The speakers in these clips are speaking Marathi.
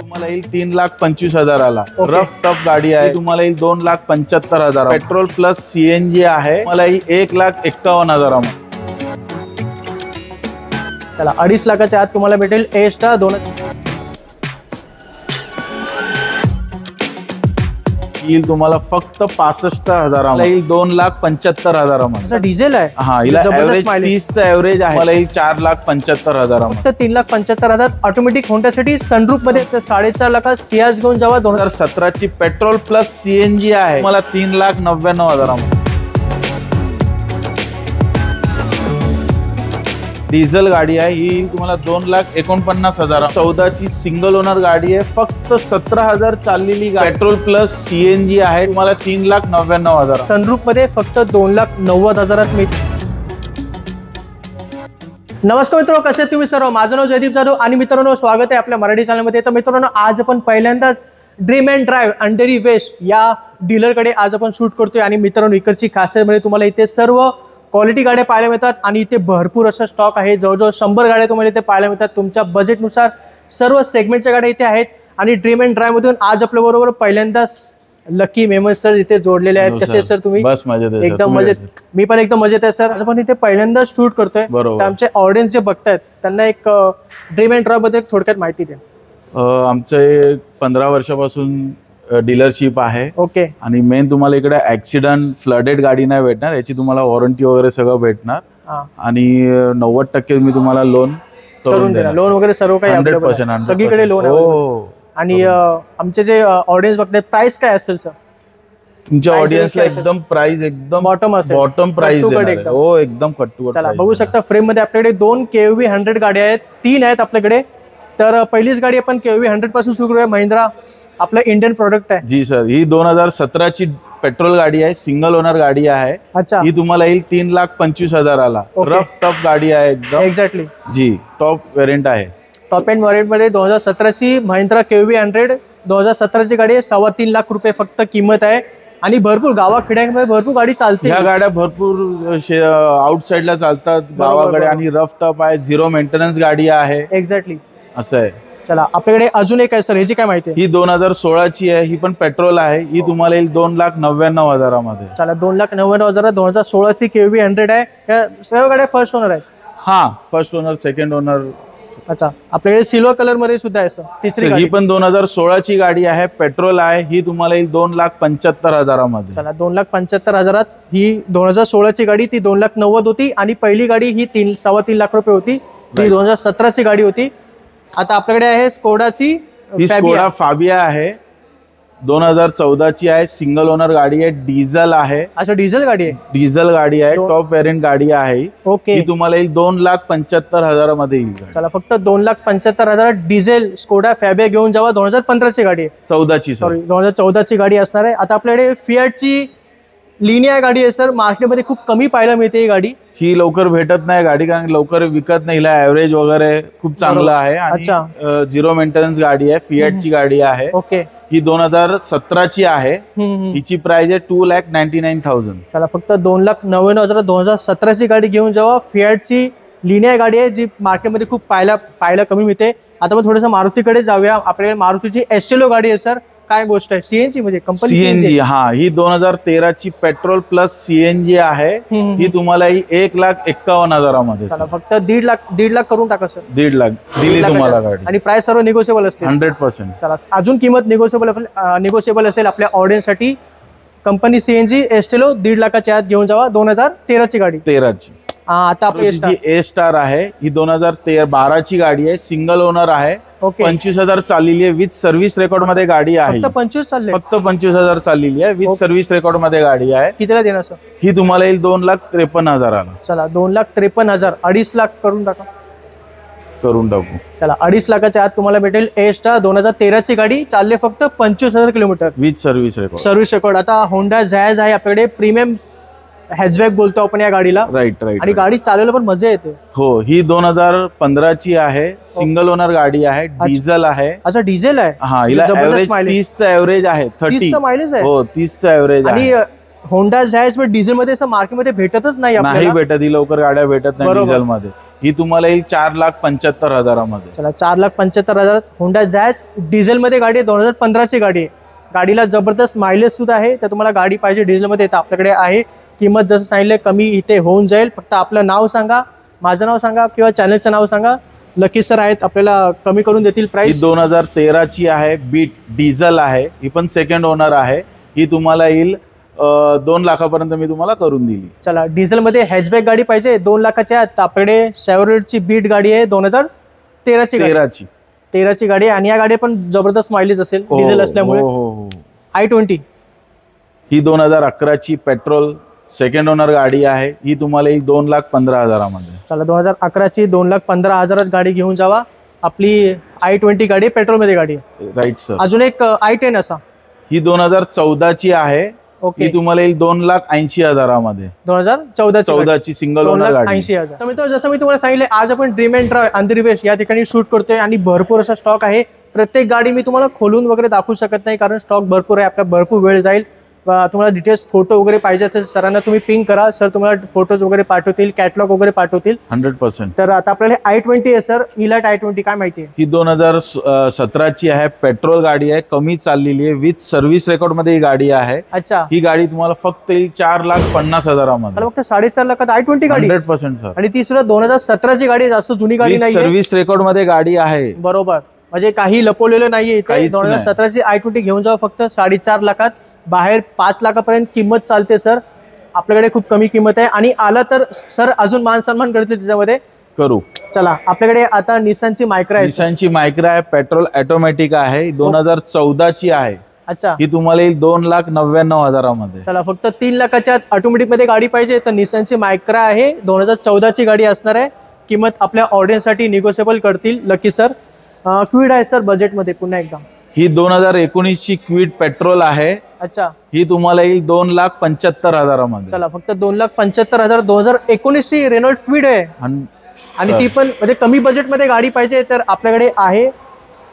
तुम्हाला येईल 3,25,000ला। Okay. रफ टफ गाडी आहे, तुम्हाला येईल 2,75,000। पेट्रोल प्लस सीएनजी आहे, मला येईल 1,51,000 मध्ये। चला 2.5 लाखाच्या आत तुम्हाला भेटेल ए स्टार 2 येईल तुम्हाला फक्त 65,000 मध्ये, येईल 2,75,000 मध्ये। डिझेल आहे। हा, हिला एव्हरेज 30 चा एव्हरेज आहे, मला येईल 4,75,000 मध्ये। फक्त 3,75,000 ऑटोमॅटिक होंडा सिटी सनरूफ मध्ये 4.5 लाखात सियाज घेऊन जावा। 2017 ची पेट्रोल प्लस सीएनजी आहे, मला 3,99,000 मध्ये। डीझल गाडी आहे, ही तुम्हाला 2,49,000। 14 ची सिंगल ओनर गाडी आहे, फक्त 17,000 चाललेली। पेट्रोल प्लस सीएनजी आहे, तुम्हाला 3,99,000। सनरूफ मध्ये फक्त 2,90,000 मिळते। नमस्कार मित्रांनो, कसे आहेत तुम्ही सर्व? माझं नाव जयदीप जाधव आणि मित्रांनो स्वागत आहे आपल्या मराठी चॅनलमध्ये। तर मित्रांनो आज आपण पहिल्यांदाच dream and drive Andheri west या डीलरकडे आज आपण शूट करतोय। आणि मित्रांनो इकडची खासियत म्हणजे तुम्हाला इथे सर्व क्वालिटी गाड्या पाहायला मिळतात आणि इथे भरपूर असा स्टॉक आहे। जवळजवळ 100 गाड्या तुम्हाला इथे पाहायला मिळतात। तुमच्या बजेटनुसार सर्व सेगमेंटच्या गाड्या इथे आहेत। आणि ड्रीम अँड ड्राइव्ह मधून आज आपल्या बरोबर पहिल्यांदाच लकी मेमर्स सर इथे जोडलेले आहेत। कसे सर तुम्ही? बस मजेत आहे, एकदम मजेत। मी पण एकदम मजेत आहे सर। आज आपण इथे पहिल्यांदाच शूट करतोय, तर आमचे ऑडियन्स जे बघतायत त्यांना एक ड्रीम अँड ड्राइव्ह बद्दल थोडक्यात माहिती द्या। आमचे 15 वर्षापासून डीलरशिप आहे। ओके। आणि मेन तुम्हाला इकडे ऍक्सिडेंट फ्लडेड गाडी नाही भेटणार, याची तुम्हाला वॉरंटी वगैरे सगळं भेटणार। आणि 90% मी तुम्हाला लोन करून देणार। लोन वगैरे सर्व काही 100% सगळीकडे लोन आहे। हो। आणि आमचे जे ऑडियन्स बघतात प्राइस काय असेल सर? तुमच्या ऑडियन्सला एकदम प्राइस एकदम बॉटम असेल, बॉटम प्राइस देणार। हो, एकदम कट्टू। चला बघू शकता फ्रेम मध्ये आपल्याकडे 2 KUV 100 गाड्या आहेत, 3 आहेत आपल्याकडे। तर पहिलीच गाडी आपण KUV 100 पासून सुरू करूया। महिंद्रा आपलं इंडियन प्रोडक्ट आहे। जी सर, ही 2017 ची पेट्रोल गाडी आहे, सिंगल ओनर गाडी आहे। अच्छा। ही तुम्हाला येईल 3,25,000ला। रफ टफ गाडी आहे एकदम। एक्झॅक्टली जी, टॉप व्हेरियंट आहे। टॉप एंड व्हेरियंट मध्ये 2017 ची महिंद्रा KUV 100 2017 ची गाडी आहे। 3.25 लाख रुपये फक्त किंमत आहे। आणि भरपूर गावाखेड्यांमध्ये भरपूर गाडी चालते। ह्या गाड्या भरपूर आउटसाइडला चालतात गावाकडे। आणि रफ टफ आहे, 0 मेंटेनन्स गाडी आहे। एक्झॅक्टली असं आहे। चला आपल्याकडे अजून एक आहे सर, ह्याची काय माहिती आहे? ही 2016 ची आहे, ही पण पेट्रोल आहे। ही तुम्हाला येईल 2,99,000 मध्ये। चला 2,99,000 2016 ची KUV 100 आहे। या सर्व गाड्या फर्स्ट ओनर आहेत? हा, फर्स्ट ओनर, सेकंड ओनर। अच्छा, आपल्याकडे सिल्वर कलर मध्ये सुद्धा आहे सर तिसरी ही पण 2016 ची गाडी आहे, पेट्रोल आहे। ही तुम्हाला येईल 2,75,000 मध्ये। चला 2,75,000 ही 2016 ची गाडी, ती 2,90,000 होती। आणि पहिली गाडी ही 3.25 लाख रुपये होती, ती 2017 ची गाडी होती। आता आपल्याकडे आहे स्कोडाची स्कोडा फाबिया आहे, 2014 ची आहे, सिंगल ओनर गाडी आहे, डिझेल आहे। अच्छा, डिझेल गाडी आहे? डिझेल गाडी आहे, टॉप व्हेरियंट गाडी आहे। ओके। ही तुम्हाला येईल 2,75,000 मध्ये येईल। चला फक्त 2,75,000 डिझेल स्कोडा फॅबिया घेऊन जावा। 2015 ची गाडी आहे, 14 ची, सॉरी 2014 ची गाडी असणार आहे। आता आपल्याकडे फियाटची लिनिया गाडी आहे सर, मार्केटमध्ये खूप कमी पाहायला मिळते ही गाडी। ही लवकर भेटत नाही गाडी, कारण लवकर विकत नाही। हिला ऍव्हरेज वगैरे खूप चांगलं आहे। आणि 0 मेंटेनन्स गाडी आहे, फियाटची गाडी आहे। ओके। ही 2017 ची आहे। हिची प्राइस आहे 2,99,000। चला फक्त 2,99,000 2017 ची गाडी घेऊन जावा। फियाटची लिनिया गाडी आहे, जी मार्केटमध्ये खूप पाहायला कमी मिळते। आता आपण थोडंसं मारुतीकडे जाऊया। आपल्याकडे मारुतीची एस्टेलो गाडी आहे सर, काय गोष्ट आहे? सीएनजी म्हणजे कंपनी सीएनजी। हा, ही 2013 ची पेट्रोल प्लस सीएनजी आहे। ही तुम्हाला 1,51,000 मध्ये। चला फक्त 1.5 लाख करून टाका सर। 1.5 लाख दिली तुम्हाला गाडी। आणि प्राइस सर्व निगोशिएबल असते 100%। चला अजून किंमत निगोशिएबल असेल आपल्या ऑडियन्ससाठी। कंपनी सीएनजी एस्टेलो 1.5 लाखाच्या आत घेऊन जावा। 2013 ची गाडी। 13 ची। आता आपली ए स्टार आहे, ही 2012 ची गाडी आहे, सिंगल ओनर आहे। 25,000 चाललेली आहे, विथ सर्व्हिस रेकॉर्ड मध्ये गाडी आहे। फक्त 25 चालले? फक्त 25,000 चाललेली आहे, विथ सर्व्हिस रेकॉर्ड मध्ये गाडी आहे। कितीला देणार सर? ही तुम्हाला येईल 2,53,000ला। चला 2,53,000 2.5 लाख करून टाका। करून टाकू। चला 2.5 लाखाच्या आत तुम्हाला भेटेल ए स्टार 2013 ची गाडी, चालले फक्त 25,000 kilometre, with service record. Service record. आता होंडा जॅज आहे आपल्याकडे, प्रीमियम हॅचबॅक बोलतो आपण या गाडीला। राईट। आणि गाडी चालवायला पण मजा येते। हो, ही 2015 ची आहे, सिंगल ओनर गाडी आहे, डिझेल आहे। अच्छा, डिझेल आहे? हा, हिला एव्हरेज 30 चा एव्हरेज आहे, 30 चा मायलेज आहे। हो, 30 चा एव्हरेज आहे। आणि होंडा जायज में डिझेल मध्ये असं मार्केटमध्ये भेटतच नाही नाही आपल्याला. भेटत, ही लवकर गाड्या भेटत नाही बरोबर. डिझेल मध्ये. ही तुम्हाला येईल 4,75,000 चला 4,75,000 होंडा जायज डिझेल मध्ये गाडी आहे. 2015 ची गाडी आहे. गाडीला जबरदस्त मायलेज सुद्धा आहे. तर तुम्हाला गाडी पाहिजे डिझेल मध्ये तर आपल्याकडे आहे. किंमत जसं सांगितलं कमी इथे होऊन जाईल. फक्त आपलं नाव सांगा, माझं नाव सांगा किंवा चॅनलचं नाव सांगा. लकी सर आहेत आपल्याला कमी करून देतील ही प्राइस. 2013 ची आहे, बीट डिझेल आहे. ही पण सेकंड ओनर आहे. ही तुम्हाला येईल 2 लाखापर्यंत मी तुम्हाला करून दिली. चला डिझेल मध्ये हॅचबॅक गाडी पाहिजे 2 लाखाच्या आत. आपल्याकडे शेव्हरलेटची बीट गाडी आहे 2013 ची गाडी. 13 ची गाडी आहे आणि या गाडी पण जबरदस्त मायलेज असेल डिझेल असल्यामुळे. i20 ही 2011 ची पेट्रोल सेकंड ओनर गाडी आहे. ही तुम्हाला येईल 2,15,000 मध्ये. चला 2011 ची 2,15,000 गाडी घेऊन जावा. आपली i20 गाडी पेट्रोल मध्ये गाडी आहे. Right sir. अजून एक i10 असा. ही 2014 ची आहे. ओके ही तुम्हाला येईल 2,80,000 मध्ये. 2014 ची सिंगल ओनर गाडी. 2,80,000. तर मित्रांनो जसं मी तुम्हाला सांगितले आज आपण ड्रीम अँड ड्राइव्ह अंधेरीवेश या ठिकाणी शूट करतोय आणि भरपूर असा स्टॉक आहे. प्रत्येक गाडी मी तुम्हाला खोलून वगैरे दाखवू शकत नाही कारण स्टॉक भरपूर आहे. आपला भरपूर वेळ जाईल. तुम्हाला डिटेल्स फोटो वगैरे पाहिजे तर सरांना तुम्ही पिंग करा. सर तुम्हाला फोटोज वगैरे पाठवतील, कॅटलॉग वगैरे पाठवतील 100%. तर आता आपल्याला i20 आहे सर. इलाट i20 काय माहिती आहे? ही 2017 ची आहे. पेट्रोल गाडी आहे, कमी चाललेली आहे, विथ सर्व्हिस रेकॉर्ड मध्ये ही गाडी आहे. अच्छा ही गाडी तुम्हाला फक्त येईल 4,50,000 मध्ये. मला फक्त 4.5 लाखात i20 गाडी 100% सर. आणि ती सुद्धा 2017 ची गाडी, जास्त जुनी गाडी नाही. सर्व्हिस रेकॉर्ड मध्ये गाडी आहे. बरोबर, म्हणजे काही लपवलेलं नाहीये इथे. काहीच नाही. 2017 ची i20 घेऊन जाऊ फक्त 4.5 लाखात. बाहेर 5 लाखापर्यंत किंमत चालते सर. आपल्याकडे खूप कमी किंमत आहे आणि आला तर सर अजून मान सन्मान करते त्याच्यामध्ये करू. चला आपल्याकडे आता निसानची मायक्रा आहे. निसानची मायक्रा आहे, पेट्रोल ऑटोमॅटिक आहे, 2014 ची आहे. अच्छा ही तुम्हाला येईल 2,99,000 मध्ये. चला फक्त 3 लाखाच्या ऑटोमॅटिक मध्ये गाडी पाहिजे तर निसानची मायक्रा आहे. 2014 ची गाडी असणार आहे. किंमत आपल्या ऑडियन्स साठी निगोशिएबल करतील लकी सर. क्विड आहे सर बजेटमध्ये पुन्हा एकदा. ही 2019 ची क्विड पेट्रोल आहे. अच्छा ही तुम्हाला येईल 2,75,000 मध्ये. चला फक्त 2,75,000. 2019 ची रेनॉल्ट क्विड आहे आणि ती पण म्हणजे कमी बजेटमध्ये गाडी पाहिजे तर आपल्याकडे आहे.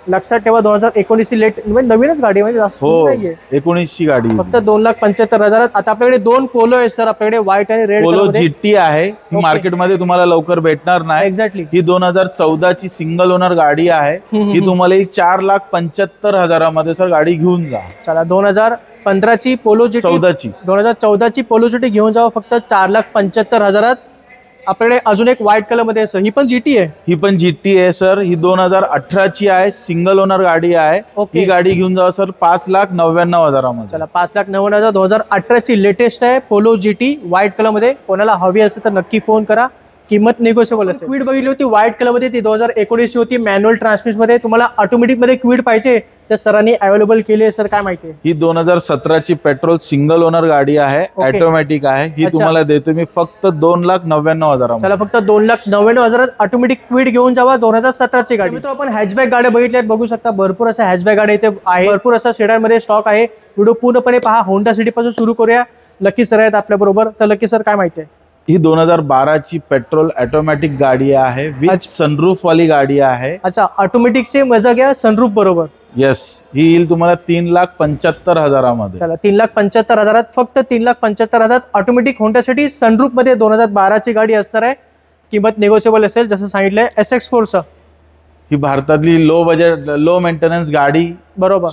लक्षात ठेवा 2019 ची लेट म्हणजे नवीनच गाडी म्हणजे जास्त हो, नाहीये. 19 ची गाडी. फक्त 2,75,000. आता आपल्याकडे 2 पोलो आहे सर. आपल्याकडे व्हाईट आणि रेड पोलो जीटी आहे. ही मार्केटमध्ये तुम्हाला लवकर भेटणार नाही. एक्झॅक्टली. ही 2014 ची सिंगल ओनर गाडी आहे. ही तुम्हाला येईल 4,75,000 मध्ये सर. गाडी घेऊन जा. चला 2015 ची पोलो जीटी. 2014 ची पोलो जीटी घेऊन जावं फक्त 4,75,000. आपल्याकडे अजून एक व्हाईट कलर मध्ये ही पण जीटी आहे. ही पण जीटी आहे सर. ही 2018 ची आहे, सिंगल ओनर गाडी आहे. ही गाडी घेऊन जावा सर 5,99,000 मध्ये. चला 5,99,000. 2018 ची लेटेस्ट आहे पोलो जीटी व्हाईट कलर मध्ये. कोणाला हवी असेल तर नक्की फोन करा. किंमत निगोशिएबल असेल. क्विड बघितली होती व्हाईट कलर मध्ये, ती 2019 होती मॅन्युअल ट्रान्समिशन मध्ये. तुम्हाला ऑटोमॅटिक मध्ये क्विड पाहिजे तर सरांनी अवेलेबल केली आहे सर. काय माहिती आहे? ही 2017 ची पेट्रोल सिंगल ओनर गाडी आहे, ऑटोमॅटिक आहे. ही तुम्हाला देतो मी फक्त 2,99,000. चला फक्त 2,99,000 ऑटोमॅटिक क्विड घेऊन जावा. 2017 ची गाडी. मित्र आपण हॅचबॅक गाड्या बघितल्यात, बघू शकता भरपूर अशा हॅचबॅक गाड्या इथे आहे. भरपूर असा सेडान मध्ये स्टॉक आहे. व्हिडिओ पूर्णपणे पहा. होंडा सिटी पासून सुरू करूया. लकी सर आहेत आपल्या बरोबर. तर लकी सर काय माहिती आहे? ही 2012 ची पेट्रोल ऑटोमॅटिक गाडी आहे, विथ सनरूफ वाली गाडी आहे. अच्छा ऑटोमॅटिक चे मजा घ्या सनरूफ बरोबर. येस. ही येईल तुम्हाला 3,75,000 मध्ये. चला 3,75,000. फक्त 3,75,000 ऑटोमॅटिक होंडा सिटी सनरूफ मध्ये 2012 ची गाडी असणार आहे. किंमत निगोशिएबल असेल जसं सांगितलंय. SX4 ही भारतातली लो बजेट लो मेंटेनन्स गाडी बरोबर.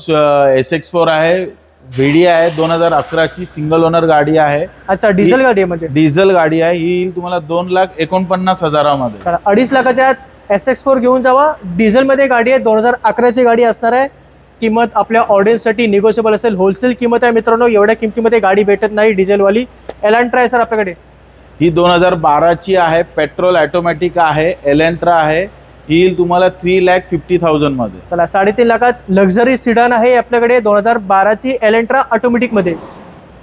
SX4 आहे. व्हीडी आहे. 2011 ची सिंगल ओनर गाडी आहे. अच्छा डिझेल गाडी आहे म्हणजे. डिझेल गाडी आहे. ही येईल तुम्हाला 2,49,000 मध्ये. 2.5 लाखाच्या SX4 घेऊन जावा. डिझेल मध्ये गाडी आहे. 2011 ची गाडी असणार आहे. किंमत आपल्या ऑडियन्स साठी निगोशिएबल असेल. होलसेल किंमत आहे मित्रांनो. एवढ्या किमतीमध्ये गाडी भेटत नाही डिझेलवाली. एलांट्रा आहे सर आपल्याकडे. ही 2012 ची आहे. पेट्रोल ऑटोमॅटिक आहे. एलेंट्रा आहे. ही येईल तुम्हाला 3,50,000 मध्ये. चला 3.5 लाखात लक्झरी सिडान आहे आपल्याकडे. 2012 ची एलेंट्रा ऑटोमॅटिक मध्ये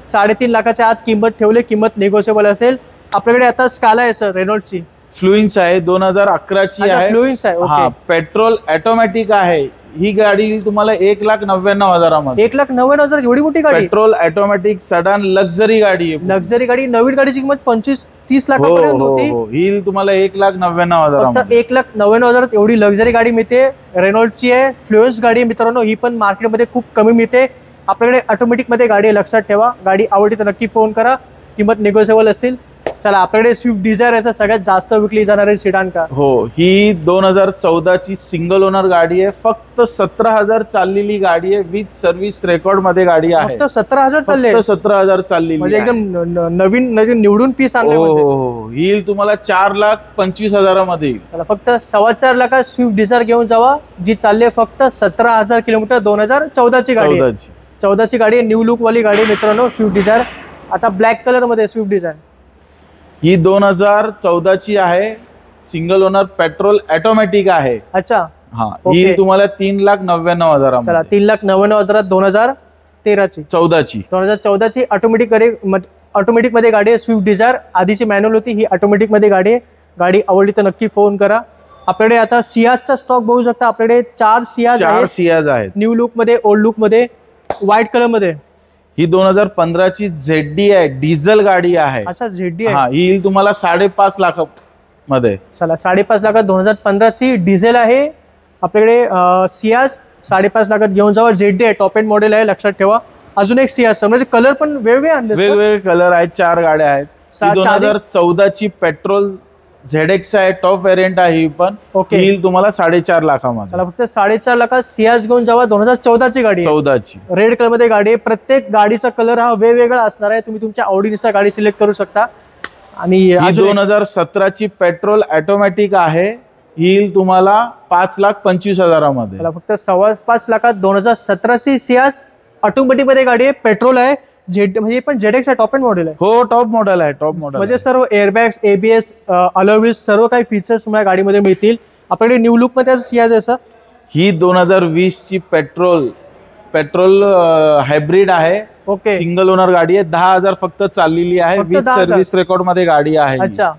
3.5 लाखाच्या आत किंमत ठेवली. किंमत निगोशिएबल असेल. आपल्याकडे आता स्काला आहे सर रेनॉल्टची. फ्लुएन्स आहे. 2011 ची आहे. फ्लुएन्स आहे. हा पेट्रोल ऑटोमॅटिक आहे. ही गाडी तुम्हाला 1,99,000 मध्ये. 1,99,000 एवढी मोठी गाडी. पेट्रोल ऑटोमॅटिक सडान लक्झरी गाडी आहे. लक्झरी गाडी. नवीन गाडीची किंमत 25-30 लाखापर्यंत होती. ही तुम्हाला 1,99,000. फक्त 1,99,000 एवढी लक्झरी गाडी मिळते. रेनॉल्टची आहे. फ्लुएन्स गाडी मित्रांनो. ही पण मार्केटमध्ये खूप कमी मिळते. आपल्याकडे ऑटोमॅटिक मध्ये गाडी आहे, लक्षात ठेवा. गाडी आवडली तर नक्की फोन करा, किंमत निगोशिएबल असेल. चला, आपल्याकडे स्विफ्ट डिझायर याचा सगळ्यात जास्त विकली जाणारी सिडान कार. हो, ही 2014 ची सिंगल ओनर गाडी आहे. फक्त 17,000 चाललेली गाडी आहे. विथ सर्व्हिस रेकॉर्ड मध्ये गाडी आहे. फक्त 17,000 चालले, 17,000 चाललेली म्हणजे एकदम नवीन निवडून पीस आणले. हो, ही तुम्हाला 4,25,000 मध्ये येईल. चला, फक्त 4.25 लाखात स्विफ्ट डिझायर घेऊन जावा, जी चालली फक्त 17,000 किलोमीटर. 2014 ची गाडी आहे. 14 ची गाडी आहे, न्यू लुक वाली गाडी आहे मित्रांनो, स्विफ्ट डिझायर. आता ब्लॅक कलर मध्ये स्विफ्ट डिझायर. ही 2014 ची आहे, सिंगल ओनर पेट्रोल ऑटोमॅटिक आहे. अच्छा, हा, ही तुम्हाला 3,99,000. चला, 3,99,000. 2013 ची 2014 ची ऑटोमॅटिक मध्ये गाडी आहे स्विफ्ट डिझायर. आधीची मॅन्युअल होती, ही ऑटोमॅटिक मध्ये गाडी आहे. गाडी आवडली तर नक्की फोन करा. आपल्याकडे आता सियाजचा स्टॉक बघू शकता. आपल्याकडे 4 सियाज आहेत, न्यू लुक मध्ये, ओल्ड लुक मध्ये, व्हाईट कलर मध्ये. ही 2015 ची ZD आहे, डिझेल गाडी आहे. अच्छा, ZD आहे. हा, ही तुम्हाला 5.5 लाख मध्ये. चला, 5.5 लाखात 2015 ची डिझेल आहे. आपल्याकडे सियाज 5.5 लाखात घेऊन जावा. ZD आहे, टॉप एंड मॉडेल आहे, लक्षात ठेवा. अजून एक सियाज, म्हणजे कलर पण वेगवेगळे आणले, वेगवेगळे कलर आहेत. 4 गाड्या आहेत. 2014 ची पेट्रोल ZX आहे, टॉप व्हेरियंट आहे. ही पण येईल तुम्हाला 4.5 लाखामध्ये. चला, फक्त 4.5 लाखात सियाज घेऊन जावा. 2014 ची गाडी, 14 ची रेड कलर मध्ये गाडी आहे. प्रत्येक गाडीचा कलर हा वेगवेगळा असणार आहे. तुम्ही तुमच्या आवडीनुसार गाडी सिलेक्ट करू शकता. आणि 2017 ची पेट्रोल ऑटोमॅटिक आहे. येईल तुम्हाला 5,25,000 मध्ये. चला, फक्त 5.25 लाखात 2017 ची सियाज ऑटोमॅटिक मध्ये गाडी आहे, पेट्रोल आहे. म्हणजे पण ZX टॉप एंड मॉडेल आहे. हो, टॉप मॉडेल आहे, टॉप मॉडेल. म्हणजे सर्व एअरबॅग्स, ABS, अलॉय व्हील्स, सर्व काही फीचर्स तुम्हाला गाडीमध्ये मिळतील. आपल्याकडे न्यू लुक मध्ये सियाज आहे सर. ही 2020 ची पेट्रोल हायब्रिड आहे. ओके, सिंगल ओनर गाडी आहे. 10,000 फक्त चाललेली आहे. विथ सर्व्हिस रेकॉर्ड मध्ये गाडी आहे. अच्छा,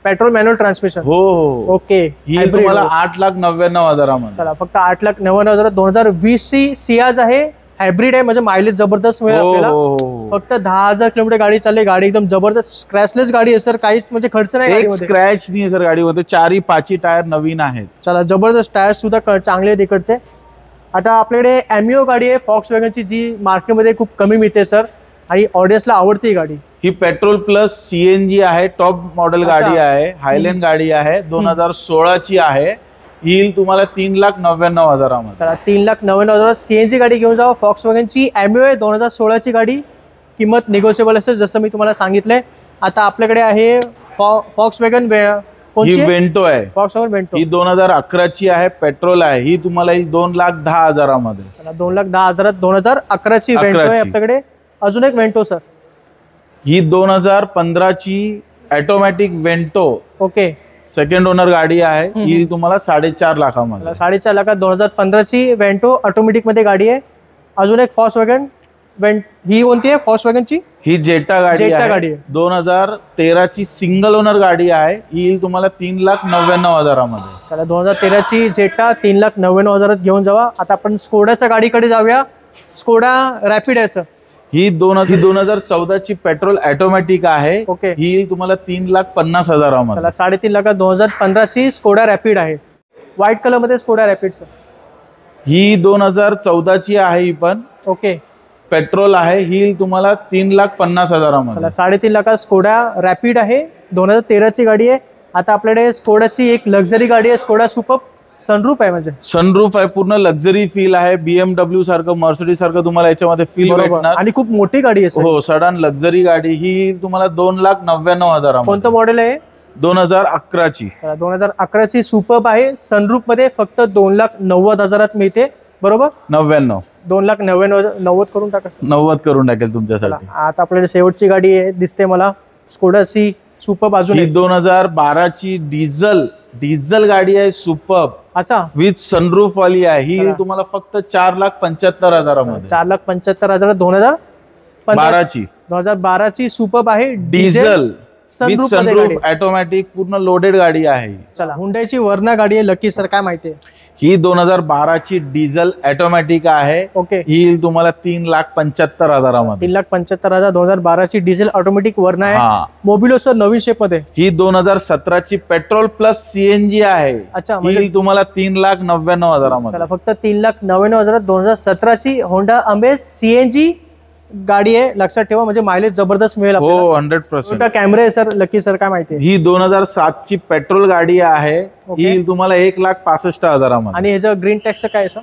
पेट्रोल मॅन्युअल ट्रान्समिशन. हो. ओके, ही तुम्हाला 8,99,000 मध्ये. चला, फक्त 8,99,000. 2020 ची सियाज आहे, हायब्रिड आहे, म्हणजे मायलेज जबरदस्त मिळेल आपल्याला. फक्त 10,000 किलोमीटर गाडी चालली. गाडी एकदम जबरदस्त स्क्रॅचलेस गाडी आहे सर. काहीच म्हणजे खर्च नाही, एक स्क्रॅच नाही सर गाडीमध्ये. 4-5 टायर नवीन आहेत. चला, जबरदस्त टायर सुद्धा चांगले आहेत इकडचे. आता आपल्याकडे ॲमिओ गाडी आहे, फॉक्स वॅगनची, जी मार्केटमध्ये खूप कमी मिळते सर, आणि ऑडियन्सला आवडते ही गाडी. ही पेट्रोल प्लस CNG आहे, टॉप मॉडेल गाडी आहे, हायलँड गाडी आहे. 2016 ची आहे. येईल तुम्हाला 3,99,000 मध्ये. चला, 3,99,000 CNG गाडी घेऊन जावा. फॉक्स वॅगनची ॲमिओ आहे, 2016 ची गाडी. किंमत निगोशिएबल असेल, जसं मी तुम्हाला सांगितलंय. आता आपल्याकडे आहे फॉक्स वॅगन. ही वेंटो आहे, फॉक्स वॅगन वेंटो. ही 2011 ची आहे, पेट्रोल आहे. ही तुम्हाला 2,10,000 मध्ये. चला, 2,10,000. 2011 ची वेंटो आहे आपल्याकडे. अजून एक वेंटो सर. ही 2015 ची automatic Vento. Okay, second owner गाडी आहे. ही तुम्हाला 4.5 लाखामध्ये. 4.5 लाखात 2015 ची वेंटो ऑटोमॅटिक मध्ये गाडी आहे. अजून एक फॉक्स वॅगन. ही कोणती आहे फॉक्स वॅगनची? ही जेटा गाडी आहे. 2013 ची सिंगल ओनर गाडी आहे. ही तुम्हाला 3,99,000 मध्ये. चला, 2013 ची जेटा 3,99,000 घेऊन जावा. आता आपण स्कोडाच्या गाडीकडे जाऊया. स्कोडा रॅपिड आहे सर. ही 2014 ची पेट्रोल ऑटोमॅटिक आहे. ओके, ही तुम्हाला 3,50,000 मध्ये. चला, 3.5 लाखात 2015 ची स्कोडा रॅपिड आहे, व्हाईट कलर मध्ये स्कोडा रॅपिड सर. ही 2014 ची आहे. ही पण ओके, पेट्रोल आहे. ही तुम्हाला 3,50,000 मध्ये. चला, 3.5 लाखात स्कोडा रॅपिड आहे, 2013 ची गाडी आहे. आता आपल्याकडे स्कोडाची एक लक्झरी गाडी आहे, स्कोडा सुपर. सनरूफ आहे, म्हणजे सनरूफ आहे, पूर्ण लक्झरी फील आहे. BMW सारखं, मर्सिडीज सारखं तुम्हाला याच्यामध्ये फील भेटणार. आणि खूप मोठी गाडी आहे. हो, सडान लक्झरी गाडी. ही तुम्हाला 2,99,000. कोणतं मॉडेल आहे? 2011 ची. 2011 ची सुपर आहे, सनरूफ मध्ये. फक्त 2,90,000 मिळते, बरोबर? 99. 2,90,000 करून टाका. 90 करून टाकेल तुमच्यासाठी. आता आपल्याला शेवटची गाडी आहे, दिसते मला, स्कोडा सी सुपर बाजू. ही 2012 ची डिझेल गाडी आहे, सुपर. अच्छा, विथ सनरूफ वाली आहे. ही तुम्हाला फक्त 4,75,000 मध्ये. 4,75,000. 2012 ची सुपर आहे, डिझेल. Sunroof मध्ये गाडी. सनरूफ ऑटोमॅटिक पूर्ण लोडेड गाडी आहे. चला हुंडाईची वर्ना गाडी आहे लकी सर, काय माहिती आहे? ही 2012 ची डिझेल ऑटोमॅटिक आहे. ओके, ही येईल तुम्हाला 3,75,000 3,75,000 2012 ची डिझेल ऑटोमॅटिक वर्ना आहे. हा. मोबिलो सर नवीन शेप मध्ये. ही 2017 ची पेट्रोल प्लस सीएनजी आहे. अच्छा, ही म्हणजे येईल तुम्हाला 3,99,000 चला फक्त 3,99,000 2017 ची होंडा अमेज सीएनजी गाडी आहे. लक्षात ठेवा, म्हणजे मायलेज जबरदस्त मिळेल हो, आपल्याला. 100%. कॅमेरे आहे सर लकी सर, काय माहिती आहे? ही 2007 ची पेट्रोल गाडी आहे. ही येईल तुम्हाला 1,65,000 आणि ह्याचं ग्रीन टॅक्स काय आहे सर?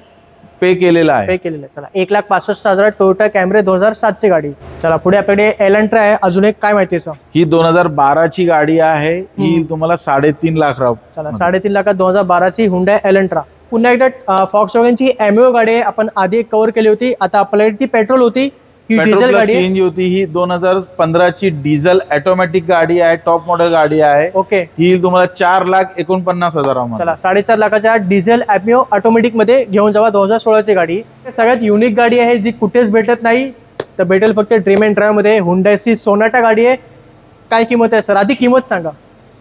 पे केलेला आहे. पे केलेलं आहे. चला 1,65,000 टोयोटा कॅमेरे 2007 ची गाडी. चला पुढे आपल्याकडे एलेंट्रा आहे. अजून एक काय माहिती आहे सर? ही 2012 ची गाडी आहे. ही येईल तुम्हाला 3.5 लाख. चला 3.5 लाखात 2012 ची हुंडाई एलेंट्रा. पुन्हा एकदा फॉक्सवॅगनची एमओ गाडी आहे. आपण आधी कव्हर केली होती. आता आपल्याकडे ती पेट्रोल होती, ही पेट्रोल डिझेल प्लस गाडी आहे. सीएनजी होती. ही 2015 ची डिझेल ऑटोमॅटिक गाडी आहे. टॉप मॉडेल गाडी आहे. ओके, ही येईल तुम्हाला 4,49,000. चला 4.5 लाखाच्या डिझेल ॲपमिओ ऑटोमॅटिक मध्ये घेऊन जावा. 2016 ची गाडी. सगळ्यात युनिक गाडी आहे जी कुठेच भेटत नाही, तर भेटेल फक्त ड्रीम अँड ड्राईव्ह मध्ये. हुंडाईची सोनाटा गाडी आहे. काय किंमत आहे सर? आधी किंमत सांगा.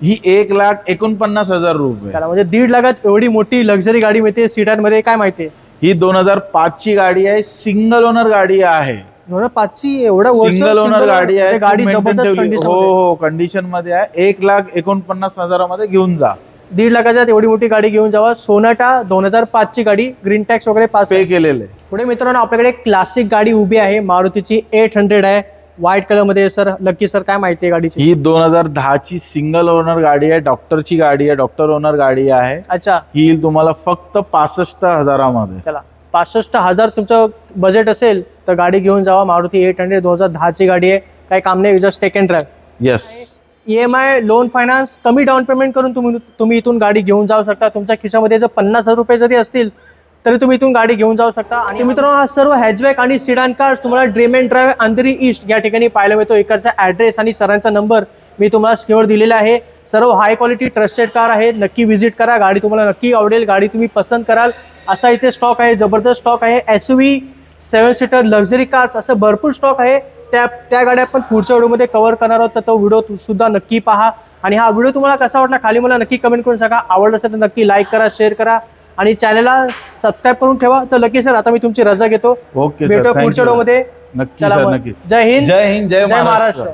ही 1,49,000 रुपये. चला म्हणजे 1.5 लाखात एवढी मोठी लक्झरी गाडी मिळते सीडान मध्ये, काय माहिती आहे? ही 2005 ची गाडी आहे. सिंगल ओनर गाडी आहे. 2005 ची एवढं सिंगल ओनर गाडी आहे. गाडी खूप maintain जबरदस्त ठेवली. कंडिशन. हो, कंडिशन मध्ये आहे. 1,49,000 मध्ये घेऊन जा. 1.5 लाखाच्यात एवढी मोठी गाडी घेऊन जावा. सोनाटा 2005 ची गाडी, ग्रीन टॅक्स वगैरे पास पे आहे. केलेले. पुढे मित्रांनो आपल्याकडे क्लासिक गाडी उभी आहे. मारुतीची 800 आहे, व्हाईट कलर मध्ये. सर लकी सर काय माहिती आहे गाडीची? ही 2010 ची सिंगल ओनर गाडी आहे. डॉक्टरची गाडी आहे. डॉक्टर ओनर गाडी आहे. अच्छा, ही येईल तुम्हाला फक्त 65,000 मध्ये. चला 65,000 तुमचं बजेट असेल तर गाडी घेऊन जावा. मारुती 800 2010 ची गाडी आहे. काही काम नाही, just take and drive. Yes. EMI loan finance कमी डाऊन पेमेंट करून तुम्ही इथून गाडी घेऊन जाऊ शकता. तुमच्या खिशामध्ये जर 50,000 रुपये जरी असतील तरी तुम्ही इथून गाडी घेऊन जाऊ शकता. आणि मित्रांनो हा सर्व हॅचबॅक आणि सिडान कार्स तुम्हाला dream and drive Andheri east या ठिकाणी पाहायला मिळतो. इकडचा ॲड्रेस आणि सरांचा नंबर मी तुम्हाला स्क्रीनवर दिलेला आहे. सर्व हाय क्वालिटी ट्रस्टेड कार आहे. नक्की व्हिजिट करा. गाडी तुम्हाला नक्की आवडेल. गाडी तुम्ही पसंत कराल असा इथे स्टॉक आहे. जबरदस्त स्टॉक आहे. SUV 7 सीटर लक्झरी कार्स असं भरपूर स्टॉक आहे. त्या गाड्या आपण पुढच्या व्हिडिओमध्ये कव्हर करणार आहोत, तर तो व्हिडिओ सुद्धा नक्की पहा. आणि हा व्हिडिओ तुम्हाला कसा वाटला खाली मला नक्की कमेंट करून सांगा. आवडला असेल तर नक्की लाईक करा, शेअर करा आणि चॅनलला सबस्क्राईब करून ठेवा. तर लकी सर आता मी तुमची रजा घेतो. ओके भेटूया सर, पुढच्या व्हिडिओमध्ये. नक्की चला सर, मग. नक्की. जय हिंद, जय हिंद, जय जय महाराष्ट्र. महाराष्ट्र.